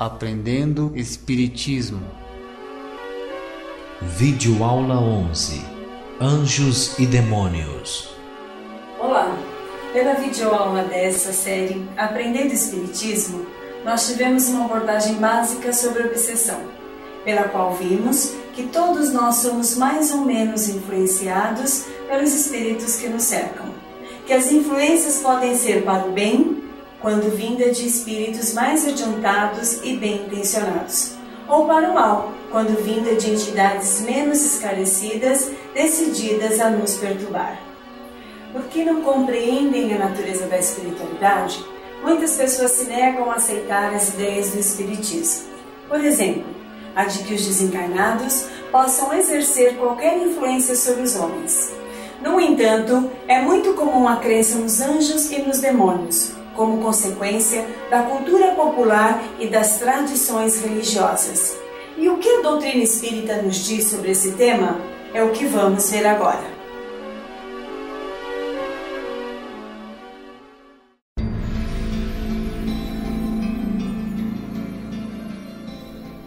Aprendendo Espiritismo. Vídeo aula 11. Anjos e Demônios. Olá! Pela videoaula dessa série Aprendendo Espiritismo, nós tivemos uma abordagem básica sobre obsessão, pela qual vimos que todos nós somos mais ou menos influenciados pelos espíritos que nos cercam, que as influências podem ser para o bem, quando vinda de espíritos mais adiantados e bem intencionados, ou para o mal, quando vinda de entidades menos esclarecidas, decididas a nos perturbar. Porque não compreendem a natureza da espiritualidade, muitas pessoas se negam a aceitar as ideias do espiritismo. Por exemplo, a de que os desencarnados possam exercer qualquer influência sobre os homens. No entanto, é muito comum a crença nos anjos e nos demônios, como consequência da cultura popular e das tradições religiosas. E o que a doutrina espírita nos diz sobre esse tema é o que vamos ver agora.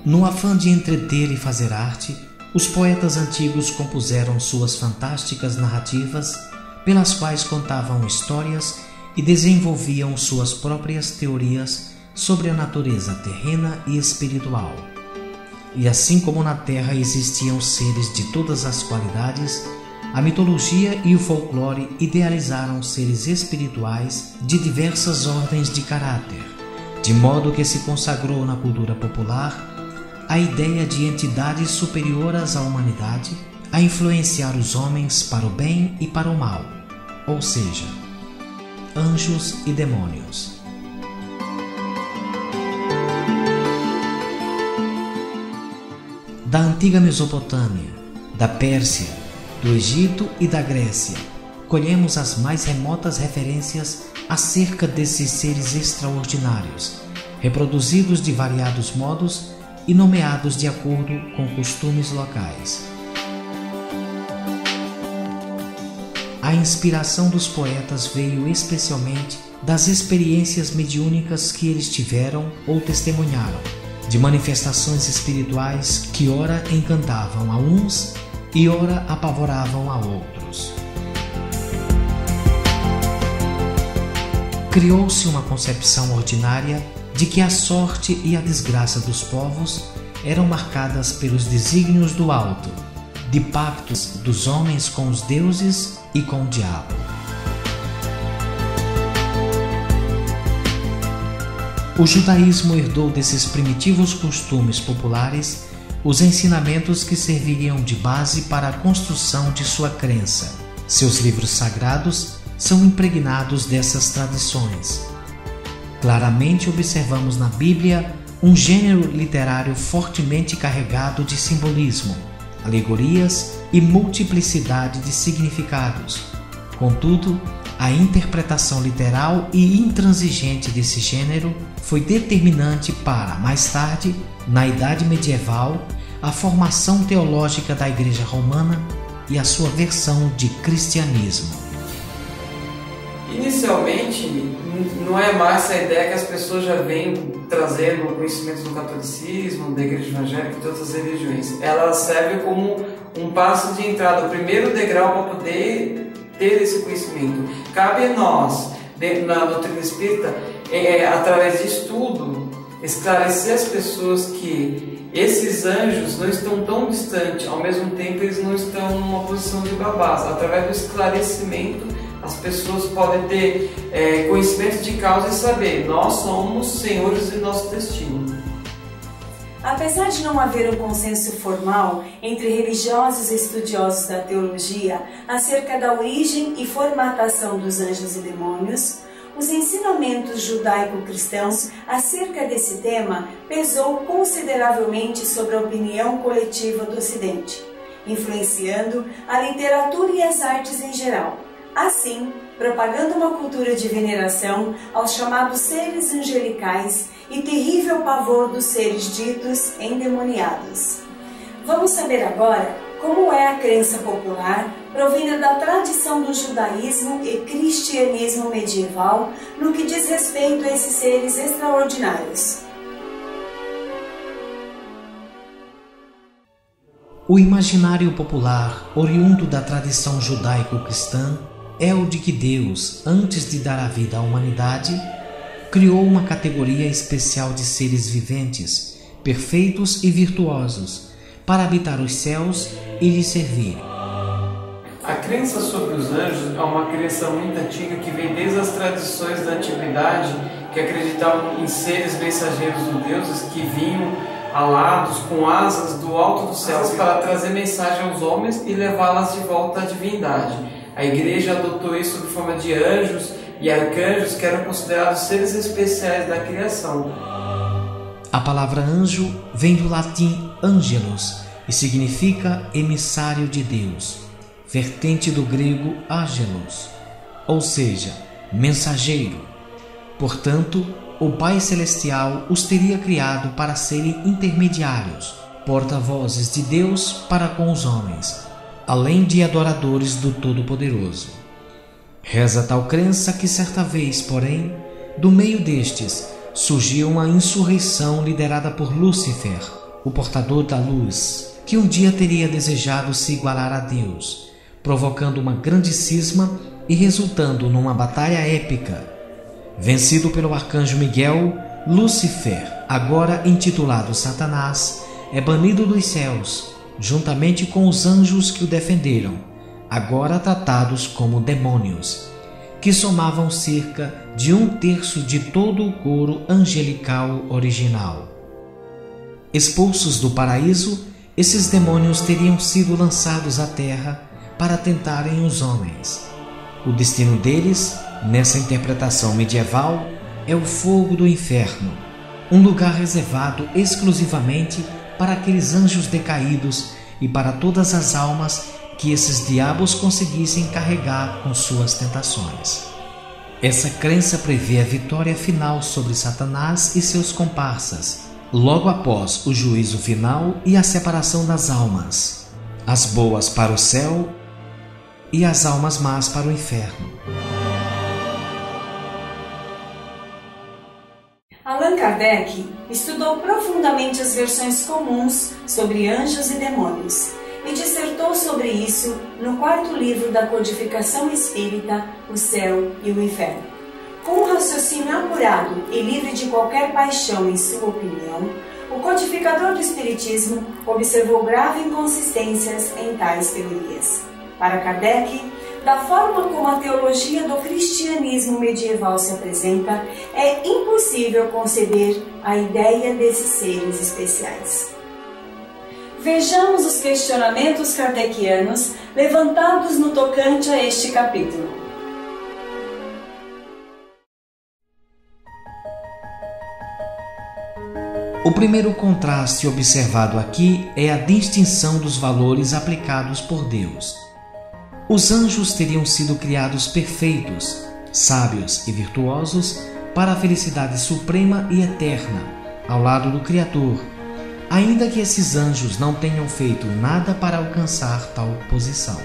No afã de entreter e fazer arte, os poetas antigos compuseram suas fantásticas narrativas, pelas quais contavam histórias e desenvolviam suas próprias teorias sobre a natureza terrena e espiritual. E assim como na Terra existiam seres de todas as qualidades, a mitologia e o folclore idealizaram seres espirituais de diversas ordens de caráter, de modo que se consagrou na cultura popular a ideia de entidades superiores à humanidade a influenciar os homens para o bem e para o mal, ou seja, anjos e demônios. Da antiga Mesopotâmia, da Pérsia, do Egito e da Grécia, colhemos as mais remotas referências acerca desses seres extraordinários, reproduzidos de variados modos e nomeados de acordo com costumes locais. A inspiração dos poetas veio especialmente das experiências mediúnicas que eles tiveram ou testemunharam, de manifestações espirituais que ora encantavam a uns e ora apavoravam a outros. Criou-se uma concepção ordinária de que a sorte e a desgraça dos povos eram marcadas pelos desígnios do alto, de pactos dos homens com os deuses e com o diabo. O judaísmo herdou desses primitivos costumes populares os ensinamentos que serviriam de base para a construção de sua crença. Seus livros sagrados são impregnados dessas tradições. Claramente observamos na Bíblia um gênero literário fortemente carregado de simbolismo, alegorias e multiplicidade de significados. Contudo, a interpretação literal e intransigente desse gênero foi determinante para, mais tarde, na Idade Medieval, a formação teológica da Igreja Romana e a sua versão de cristianismo. Inicialmente, não é mais a ideia que as pessoas já vêm trazendo conhecimentos do catolicismo, da igreja evangélica e de outras religiões. Ela serve como um passo de entrada, o primeiro degrau para poder ter esse conhecimento. Cabe a nós, na doutrina espírita, através de estudo, esclarecer as pessoas que esses anjos não estão tão distantes, ao mesmo tempo eles não estão numa posição de babás. Através do esclarecimento, as pessoas podem ter conhecimento de causa e saber, nós somos senhores de nosso destino. Apesar de não haver um consenso formal entre religiosos e estudiosos da teologia acerca da origem e formatação dos anjos e demônios, os ensinamentos judaico-cristãos acerca desse tema pesou consideravelmente sobre a opinião coletiva do Ocidente, influenciando a literatura e as artes em geral. Assim, propagando uma cultura de veneração aos chamados seres angelicais e terrível pavor dos seres ditos endemoniados. Vamos saber agora como é a crença popular provínda da tradição do judaísmo e cristianismo medieval no que diz respeito a esses seres extraordinários. O imaginário popular, oriundo da tradição judaico-cristã, é o de que Deus, antes de dar a vida à humanidade, criou uma categoria especial de seres viventes, perfeitos e virtuosos, para habitar os céus e lhe servir. A crença sobre os anjos é uma crença muito antiga que vem desde as tradições da antiguidade, que acreditavam em seres mensageiros dos deuses que vinham alados com asas do alto dos céus para trazer mensagem aos homens e levá-las de volta à divindade. A igreja adotou isso sob forma de anjos e arcanjos, que eram considerados seres especiais da criação. A palavra anjo vem do latim angelos e significa emissário de Deus, vertente do grego angelos, ou seja, mensageiro. Portanto, o Pai Celestial os teria criado para serem intermediários, porta-vozes de Deus para com os homens, além de adoradores do Todo-Poderoso. Reza tal crença que certa vez, porém, do meio destes, surgiu uma insurreição liderada por Lúcifer, o portador da luz, que um dia teria desejado se igualar a Deus, provocando uma grande cisma e resultando numa batalha épica. Vencido pelo arcanjo Miguel, Lúcifer, agora intitulado Satanás, é banido dos céus, juntamente com os anjos que o defenderam, agora tratados como demônios, que somavam cerca de 1/3 de todo o coro angelical original. Expulsos do paraíso, esses demônios teriam sido lançados à terra para tentarem os homens. O destino deles, nessa interpretação medieval, é o fogo do inferno, um lugar reservado exclusivamente para aqueles anjos decaídos e para todas as almas que esses diabos conseguissem carregar com suas tentações. Essa crença prevê a vitória final sobre Satanás e seus comparsas, logo após o juízo final e a separação das almas, as boas para o céu e as almas más para o inferno. Allan Kardec estudou profundamente as versões comuns sobre anjos e demônios e dissertou sobre isso no 4º livro da Codificação Espírita, O Céu e o Inferno. Com um raciocínio apurado e livre de qualquer paixão em sua opinião, o codificador do Espiritismo observou graves inconsistências em tais teorias. Para Kardec, da forma como a teologia do cristianismo medieval se apresenta, é impossível conceber a ideia desses seres especiais. Vejamos os questionamentos kardecianos levantados no tocante a este capítulo. O primeiro contraste observado aqui é a distinção dos valores aplicados por Deus. Os anjos teriam sido criados perfeitos, sábios e virtuosos para a felicidade suprema e eterna, ao lado do Criador, ainda que esses anjos não tenham feito nada para alcançar tal posição.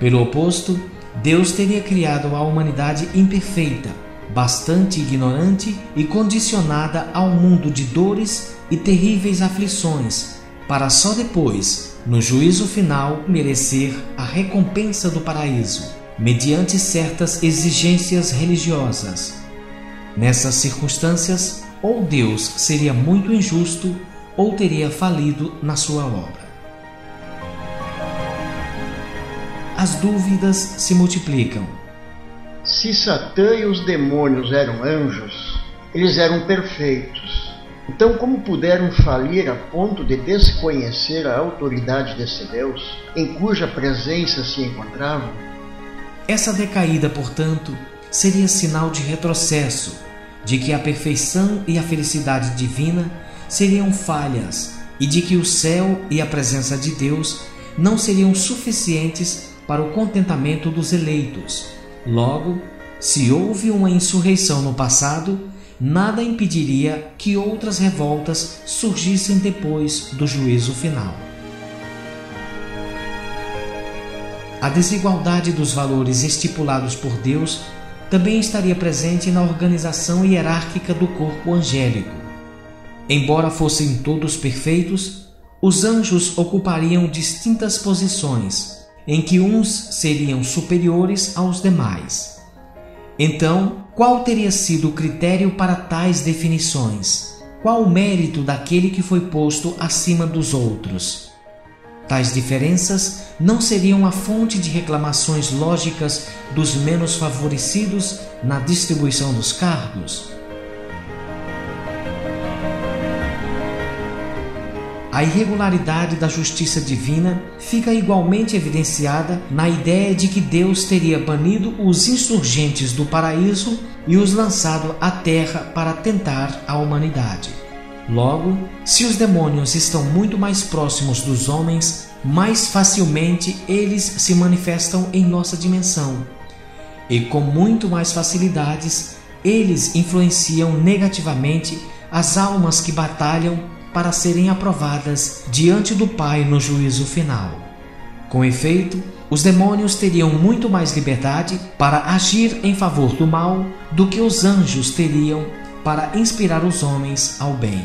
Pelo oposto, Deus teria criado a humanidade imperfeita, bastante ignorante e condicionada ao mundo de dores e terríveis aflições, para só depois, no juízo final, merecer a recompensa do paraíso, mediante certas exigências religiosas. Nessas circunstâncias, ou Deus seria muito injusto, ou teria falido na sua obra. As dúvidas se multiplicam. Se Satã e os demônios eram anjos, eles eram perfeitos. Então, como puderam falir a ponto de desconhecer a autoridade desse Deus, em cuja presença se encontravam? Essa decaída, portanto, seria sinal de retrocesso, de que a perfeição e a felicidade divina seriam falhas e de que o céu e a presença de Deus não seriam suficientes para o contentamento dos eleitos. Logo, se houve uma insurreição no passado, nada impediria que outras revoltas surgissem depois do juízo final. A desigualdade dos valores estipulados por Deus também estaria presente na organização hierárquica do corpo angélico. Embora fossem todos perfeitos, os anjos ocupariam distintas posições, em que uns seriam superiores aos demais. Então, qual teria sido o critério para tais definições? Qual o mérito daquele que foi posto acima dos outros? Tais diferenças não seriam a fonte de reclamações lógicas dos menos favorecidos na distribuição dos cargos? A irregularidade da justiça divina fica igualmente evidenciada na ideia de que Deus teria banido os insurgentes do paraíso e os lançado à terra para tentar a humanidade. Logo, se os demônios estão muito mais próximos dos homens, mais facilmente eles se manifestam em nossa dimensão. E com muito mais facilidades, eles influenciam negativamente as almas que batalham para serem aprovadas diante do Pai no juízo final. Com efeito, os demônios teriam muito mais liberdade para agir em favor do mal do que os anjos teriam para inspirar os homens ao bem.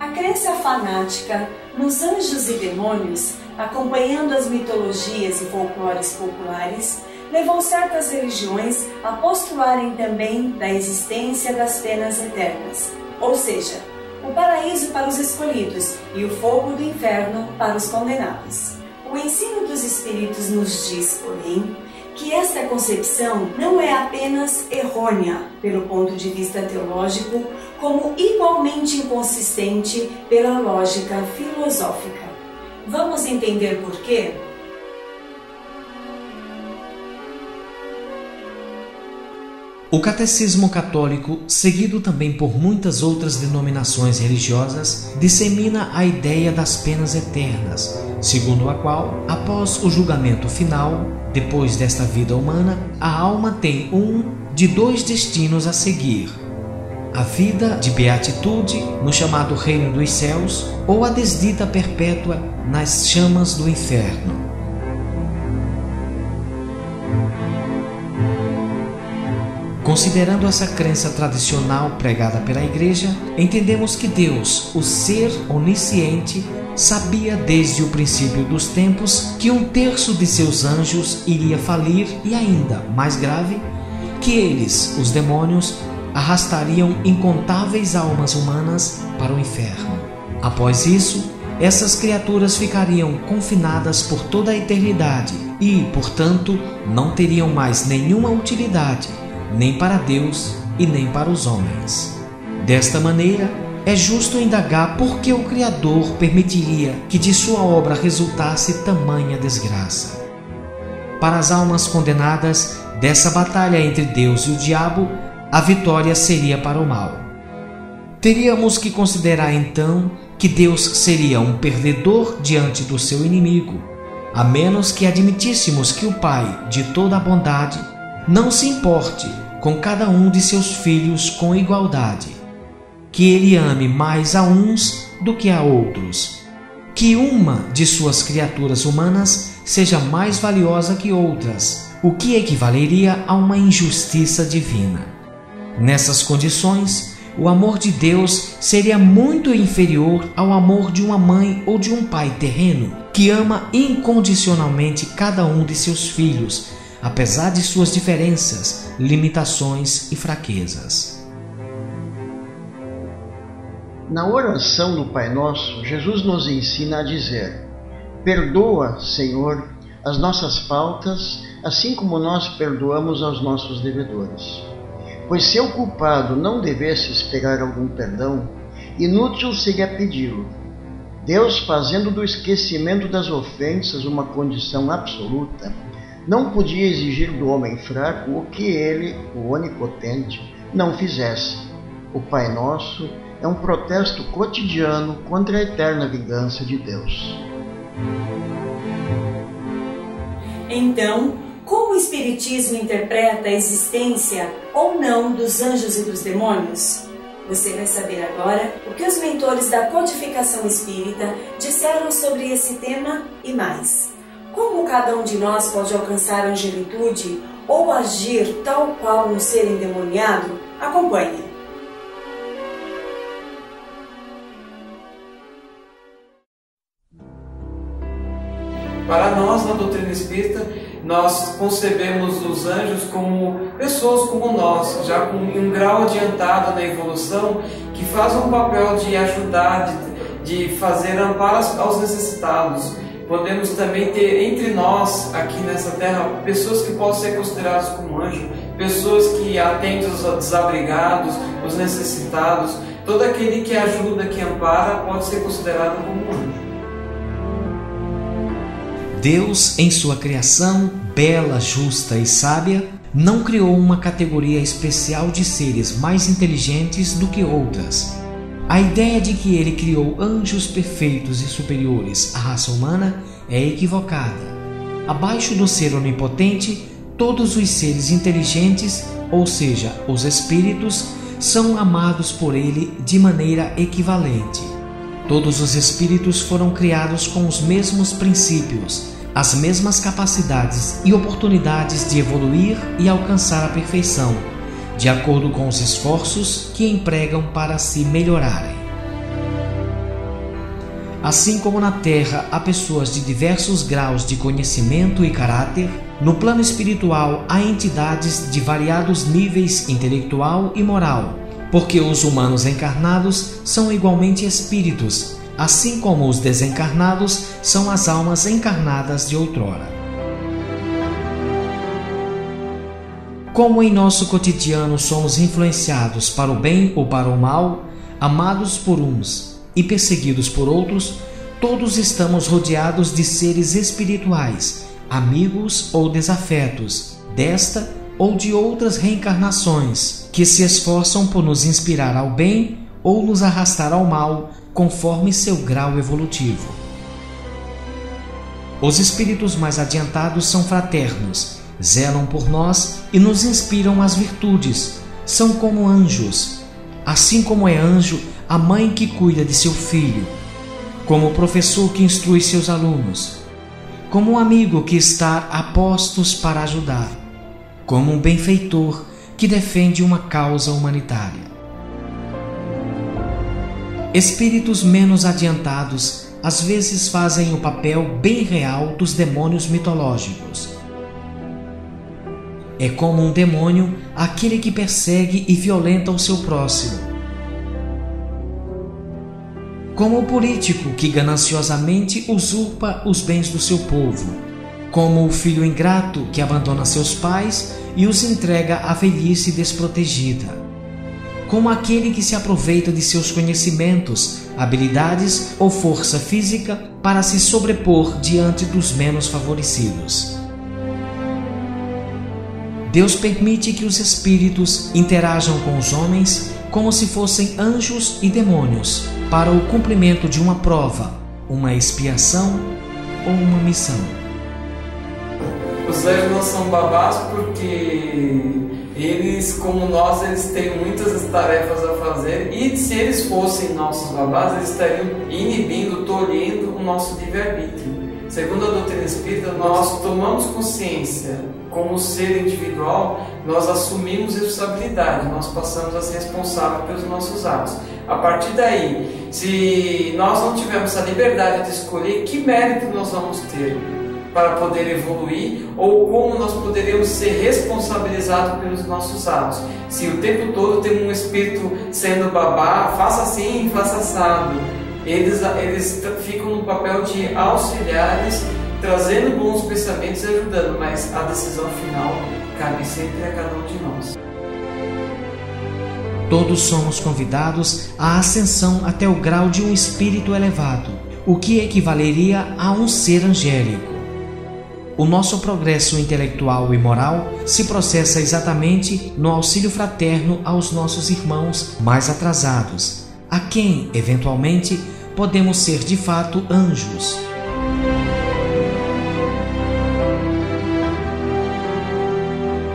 A crença fanática nos anjos e demônios, acompanhando as mitologias e folclores populares, levou certas religiões a postularem também da existência das penas eternas, ou seja, o paraíso para os escolhidos e o fogo do inferno para os condenados. O ensino dos Espíritos nos diz, porém, que esta concepção não é apenas errônea pelo ponto de vista teológico, como igualmente inconsistente pela lógica filosófica. Vamos entender por quê? O catecismo católico, seguido também por muitas outras denominações religiosas, dissemina a ideia das penas eternas, segundo a qual, após o julgamento final, depois desta vida humana, a alma tem um de dois destinos a seguir: a vida de beatitude no chamado reino dos céus ou a desdita perpétua nas chamas do inferno. Considerando essa crença tradicional pregada pela Igreja, entendemos que Deus, o ser onisciente, sabia desde o princípio dos tempos que 1/3 de seus anjos iria falir e, ainda mais grave, que eles, os demônios, arrastariam incontáveis almas humanas para o inferno. Após isso, essas criaturas ficariam confinadas por toda a eternidade e, portanto, não teriam mais nenhuma utilidade, nem para Deus e nem para os homens. Desta maneira, é justo indagar por que o Criador permitiria que de sua obra resultasse tamanha desgraça. Para as almas condenadas dessa batalha entre Deus e o diabo, a vitória seria para o mal. Teríamos que considerar então que Deus seria um perdedor diante do seu inimigo, a menos que admitíssemos que o Pai de toda a bondade não se importe com cada um de seus filhos com igualdade, que ele ame mais a uns do que a outros, que uma de suas criaturas humanas seja mais valiosa que outras, o que equivaleria a uma injustiça divina. Nessas condições, o amor de Deus seria muito inferior ao amor de uma mãe ou de um pai terreno, que ama incondicionalmente cada um de seus filhos, apesar de suas diferenças, limitações e fraquezas. Na oração do Pai Nosso, Jesus nos ensina a dizer: perdoa, Senhor, as nossas faltas, assim como nós perdoamos aos nossos devedores. Pois se o culpado não devesse esperar algum perdão, inútil seria pedi-lo. Deus, fazendo do esquecimento das ofensas uma condição absoluta, não podia exigir do homem fraco o que ele, o onipotente, não fizesse. O Pai Nosso é um protesto cotidiano contra a eterna vingança de Deus. Então, como o Espiritismo interpreta a existência ou não dos anjos e dos demônios? Você vai saber agora o que os mentores da codificação espírita disseram sobre esse tema e mais. Como cada um de nós pode alcançar a angelitude ou agir tal qual um ser endemoniado? Acompanhe. Para nós, na doutrina espírita, nós concebemos os anjos como pessoas como nós, já com um grau adiantado na evolução, que fazem um papel de ajudar, de fazer amparo aos necessitados. Podemos também ter entre nós, aqui nessa terra, pessoas que possam ser consideradas como anjos, pessoas que atendem os desabrigados, os necessitados. Todo aquele que ajuda, que ampara, pode ser considerado como anjo. Deus, em sua criação, bela, justa e sábia, não criou uma categoria especial de seres mais inteligentes do que outras. A ideia de que ele criou anjos perfeitos e superiores à raça humana é equivocada. Abaixo do ser onipotente, todos os seres inteligentes, ou seja, os espíritos, são amados por ele de maneira equivalente. Todos os espíritos foram criados com os mesmos princípios, as mesmas capacidades e oportunidades de evoluir e alcançar a perfeição, de acordo com os esforços que empregam para se melhorarem. Assim como na Terra há pessoas de diversos graus de conhecimento e caráter, no plano espiritual há entidades de variados níveis intelectual e moral, porque os humanos encarnados são igualmente espíritos, assim como os desencarnados são as almas encarnadas de outrora. Como em nosso cotidiano somos influenciados para o bem ou para o mal, amados por uns e perseguidos por outros, todos estamos rodeados de seres espirituais, amigos ou desafetos, desta ou de outras reencarnações, que se esforçam por nos inspirar ao bem ou nos arrastar ao mal, conforme seu grau evolutivo. Os espíritos mais adiantados são fraternos, zelam por nós e nos inspiram as virtudes, são como anjos. Assim como é anjo a mãe que cuida de seu filho, como o professor que instrui seus alunos, como um amigo que está a postos para ajudar, como um benfeitor que defende uma causa humanitária. Espíritos menos adiantados às vezes fazem o papel bem real dos demônios mitológicos. É como um demônio aquele que persegue e violenta o seu próximo. Como o político que gananciosamente usurpa os bens do seu povo. Como o filho ingrato que abandona seus pais e os entrega à velhice desprotegida. Como aquele que se aproveita de seus conhecimentos, habilidades ou força física para se sobrepor diante dos menos favorecidos. Deus permite que os espíritos interajam com os homens como se fossem anjos e demônios, para o cumprimento de uma prova, uma expiação ou uma missão. Os anjos não são babás porque eles, como nós, eles têm muitas tarefas a fazer, e se eles fossem nossos babás, eles estariam inibindo, tolhendo o nosso livre-arbítrio. Segundo a doutrina espírita, nós tomamos consciência como ser individual, nós assumimos responsabilidade, nós passamos a ser responsáveis pelos nossos atos. A partir daí, se nós não tivermos a liberdade de escolher, que mérito nós vamos ter para poder evoluir, ou como nós poderíamos ser responsabilizados pelos nossos atos? Se o tempo todo tem um espírito sendo babá, faça assim, faça assado. Eles ficam no papel de auxiliares, trazendo bons pensamentos e ajudando, mas a decisão final cabe sempre a cada um de nós. Todos somos convidados à ascensão até o grau de um espírito elevado, o que equivaleria a um ser angélico. O nosso progresso intelectual e moral se processa exatamente no auxílio fraterno aos nossos irmãos mais atrasados, a quem, eventualmente, podemos ser de fato anjos.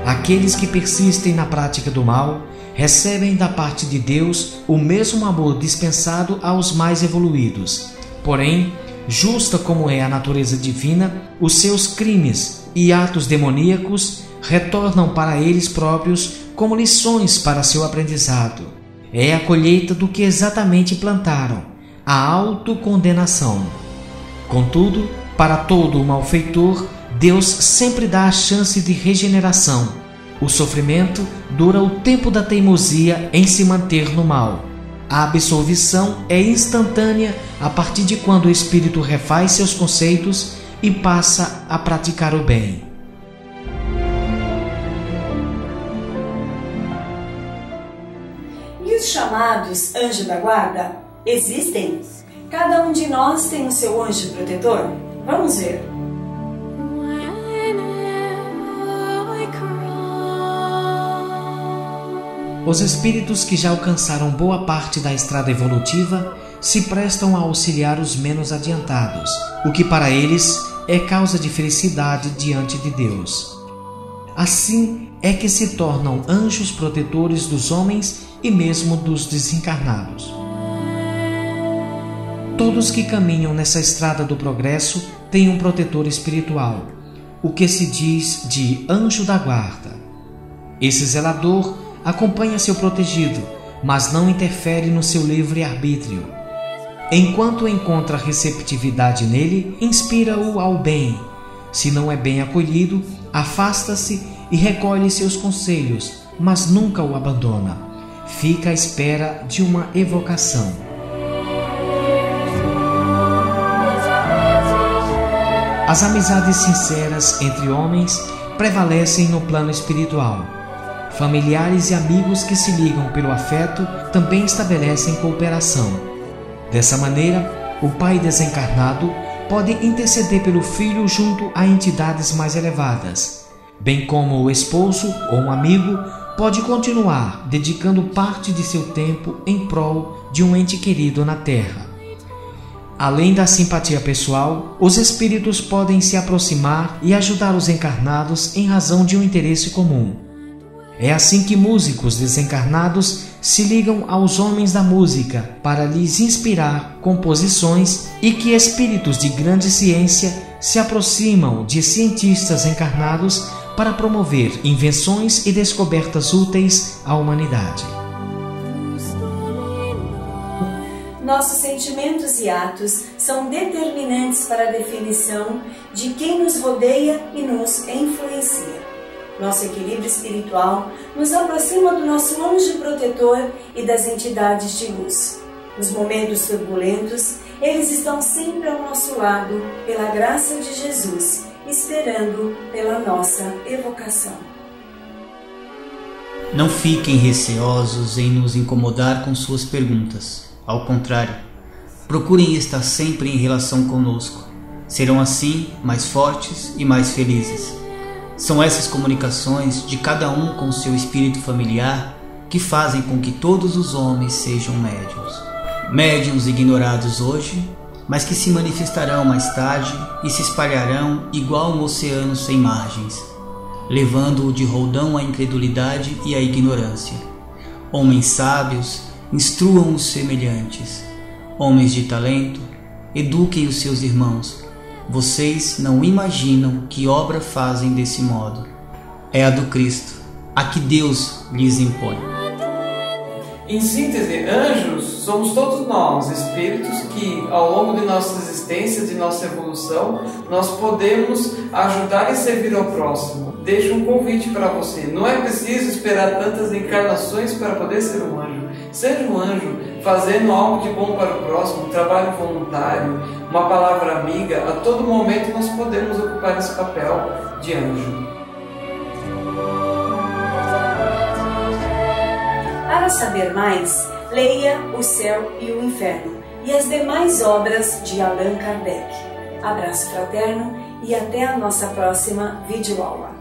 Aqueles que persistem na prática do mal recebem da parte de Deus o mesmo amor dispensado aos mais evoluídos. Porém, justa como é a natureza divina, os seus crimes e atos demoníacos retornam para eles próprios como lições para seu aprendizado. É a colheita do que exatamente plantaram, a autocondenação. Contudo, Para todo o malfeitor, Deus sempre dá a chance de regeneração. O sofrimento dura o tempo da teimosia em se manter no mal. A absolvição é instantânea a partir de quando o espírito refaz seus conceitos e passa a praticar o bem. E os chamados anjos da guarda existem? Cada um de nós tem o seu anjo protetor? Vamos ver. Os espíritos que já alcançaram boa parte da estrada evolutiva se prestam a auxiliar os menos adiantados, o que para eles é causa de felicidade diante de Deus. Assim é que se tornam anjos protetores dos homens e mesmo dos desencarnados. Todos que caminham nessa estrada do progresso têm um protetor espiritual, o que se diz de anjo da guarda. Esse zelador acompanha seu protegido, mas não interfere no seu livre-arbítrio. Enquanto encontra receptividade nele, inspira-o ao bem. Se não é bem acolhido, afasta-se e recolhe seus conselhos, mas nunca o abandona. Fica à espera de uma evocação. As amizades sinceras entre homens prevalecem no plano espiritual. Familiares e amigos que se ligam pelo afeto também estabelecem cooperação. Dessa maneira, o pai desencarnado pode interceder pelo filho junto a entidades mais elevadas, bem como o esposo ou um amigo pode continuar dedicando parte de seu tempo em prol de um ente querido na Terra. Além da simpatia pessoal, os espíritos podem se aproximar e ajudar os encarnados em razão de um interesse comum. É assim que músicos desencarnados se ligam aos homens da música para lhes inspirar composições e que espíritos de grande ciência se aproximam de cientistas encarnados para promover invenções e descobertas úteis à humanidade. Nossos sentimentos e atos são determinantes para a definição de quem nos rodeia e nos influencia. Nosso equilíbrio espiritual nos aproxima do nosso anjo protetor e das entidades de luz. Nos momentos turbulentos, eles estão sempre ao nosso lado, pela graça de Jesus, esperando pela nossa evocação. Não fiquem receosos em nos incomodar com suas perguntas. Ao contrário, procurem estar sempre em relação conosco. Serão assim mais fortes e mais felizes. São essas comunicações de cada um com seu espírito familiar que fazem com que todos os homens sejam médiuns. Médiuns ignorados hoje, mas que se manifestarão mais tarde e se espalharão igual um oceano sem margens, levando-o de roldão à incredulidade e à ignorância. Homens sábios, instruam os semelhantes. Homens de talento, eduquem os seus irmãos. Vocês não imaginam que obra fazem desse modo. É a do Cristo, a que Deus lhes impõe. Em síntese, anjos somos todos nós, espíritos que, ao longo de nossa existência, de nossa evolução, nós podemos ajudar e servir ao próximo. Deixo um convite para você. Não é preciso esperar tantas encarnações para poder ser um anjo. Seja um anjo, fazendo algo de bom para o próximo, um trabalho voluntário, uma palavra amiga. A todo momento nós podemos ocupar esse papel de anjo. Para saber mais, leia O Céu e o Inferno e as demais obras de Allan Kardec. Abraço fraterno e até a nossa próxima videoaula.